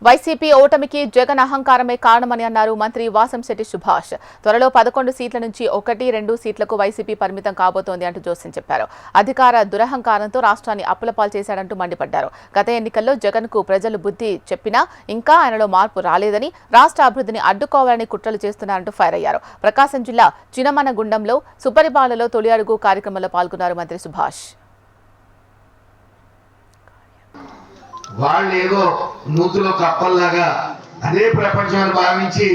YCP ఓటమికి జగన్ అహంకారమే కారణమని అన్నారు మంత్రి వాసంశెట్టి సుభాష్. త్వరలో 11 సీట్ల నుంచి 1-2 సీట్లకు వైసీపీ పరిమితం కాబోతోంది అంటూ జోస్యం చెప్పారు. అధికార దురహంకారంతో రాష్ట్రాన్ని అప్పులపాలు చేశాడంటూ మండిపడ్డారు. గత ఎన్నికల్లో జగన్ కు ప్రజలు బుద్ధి చెప్పినా ఇంకా ఆయనలో మార్పు రాలేదని, రాష్ట్ర అభివృద్ధిని అడ్డుకోవాలని కుట్రలు చేస్తున్నారంటూ ఫైర్ అయ్యారు. ప్రకాశం జిల్లా చినమనగుండంలో సుపరిపాలనలో తొలి అడుగు కార్యక్రమంలో పాల్గొన్నారు మంత్రి సుభాష్. వాళ్ళేదో నూతులో కప్పల్లాగా అదే ప్రపంచాన్ని భావించి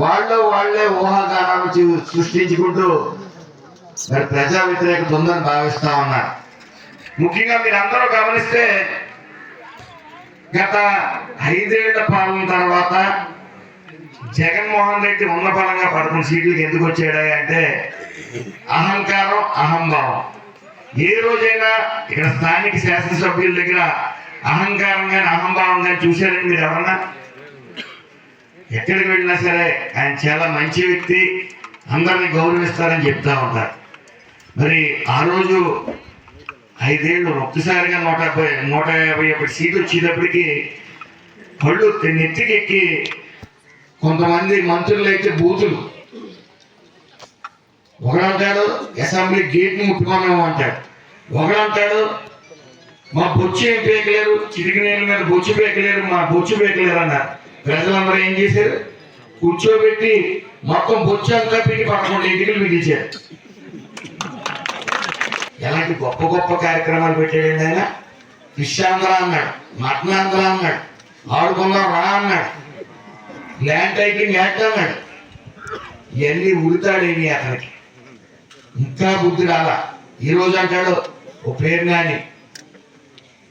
వాళ్ళే ఊహాగానాలు సృష్టించుకుంటూ మరి ప్రజా వ్యతిరేకత ఉందని భావిస్తా ఉన్నారు. ముఖ్యంగా మీరు అందరూ గమనిస్తే గత 5 ఏళ్ల పాలన తర్వాత జగన్మోహన్ రెడ్డి ఉన్న పరంగా 11 సీట్లకు ఎందుకు వచ్చాడా అంటే అహంకారం, అహంభావం. ఏ రోజైనా ఇక్కడ స్థానిక శాసనసభ్యుల దగ్గర అహంకారంగా అహంభావంగా చూశారని మీరు ఎవరన్నా? ఎక్కడికి వెళ్ళినా సరే ఆయన చాలా మంచి వ్యక్తి, అందరినీ గౌరవిస్తారని చెప్తా ఉంటారు. మరి ఆ రోజు 5 ఏళ్ళు ఒక్కసారిగా 151 సీట్లు వచ్చేటప్పటికి కళ్ళు నెత్తికెక్కి కొంతమంది మంత్రులు అయితే బూతులు. ఒకడంటాడు అసెంబ్లీ గేట్ని ముట్టుకోమేమో అంటాడు, ఒకడంటాడు మా బొచ్చు ఏం పేకలేరు, చిటికి నీళ్ళ మీద బొచ్చు పేకలేరు, మా బొచ్చు పేకలేరు అన్నారు. ప్రజలందరూ ఏం చేశారు? కూర్చోబెట్టి మొత్తం బొచ్చు అంతా పెట్టి 11 ఎన్నికలు మిగిల్చారు. ఎలాంటి గొప్ప గొప్ప కార్యక్రమాలు పెట్టాడండి ఆయన. ఫిషాంధ్ర అన్నాడు, మటనాంధ్ర అన్నాడు, ఆడుకుందాం రా అన్నాడు, ల్యాండ్ టైటిలింగ్ యాక్ట్ అన్నాడు. ఇవన్నీ ఉడతాడేమి అతనికి ఇంకా బుద్ధి రాలా. ఈరోజు అంటాడు ఓ పేరు నాని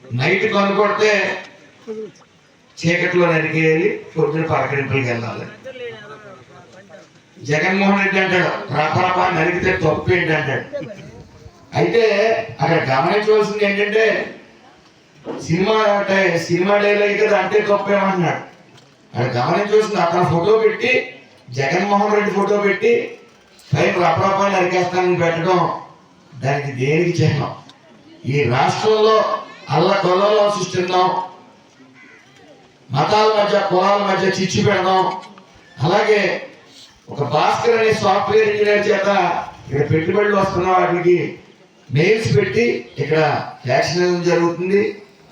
నైట్ కొనుకొడితే చీకట్లో నరికేయాలి, పొద్దున పలకరింపులకి వెళ్ళాలి. జగన్మోహన్ రెడ్డి అంటాడు రపరపా నరికితే తప్పు ఏంటి అంటాడు. అయితే అక్కడ గమనించవలసింది ఏంటంటే సినిమా డైలాగ్ కదా అంటే తప్పేమంటున్నాడు. అక్కడ గమనించవలసింది అతను ఫోటో పెట్టి, జగన్మోహన్ రెడ్డి ఫోటో పెట్టి పైన రపరపా నరికేస్తానని పెట్టడం దానికి దేనికి చిహ్నం? ఈ రాష్ట్రంలో అల్లకొల్లలో సృష్టిద్దాం, మతాల మధ్య కులాల మధ్య చిచ్చు పెడదాం. అలాగే ఒక భాస్కర్ అనే సాఫ్ట్వేర్ ఇంజనీర్ చేత ఇక్కడ పెట్టుబడులు వస్తున్న వాటికి మెయిల్స్ పెట్టి ఇక్కడ వ్యాక్సినేషన్ జరుగుతుంది,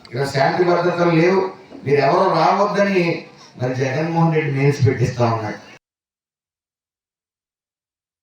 ఇక్కడ శాంతి భద్రతలు లేవు, మీరు ఎవరో రావద్దని మరి జగన్మోహన్ రెడ్డి మెయిల్స్ పెట్టిస్తా ఉన్నాడు.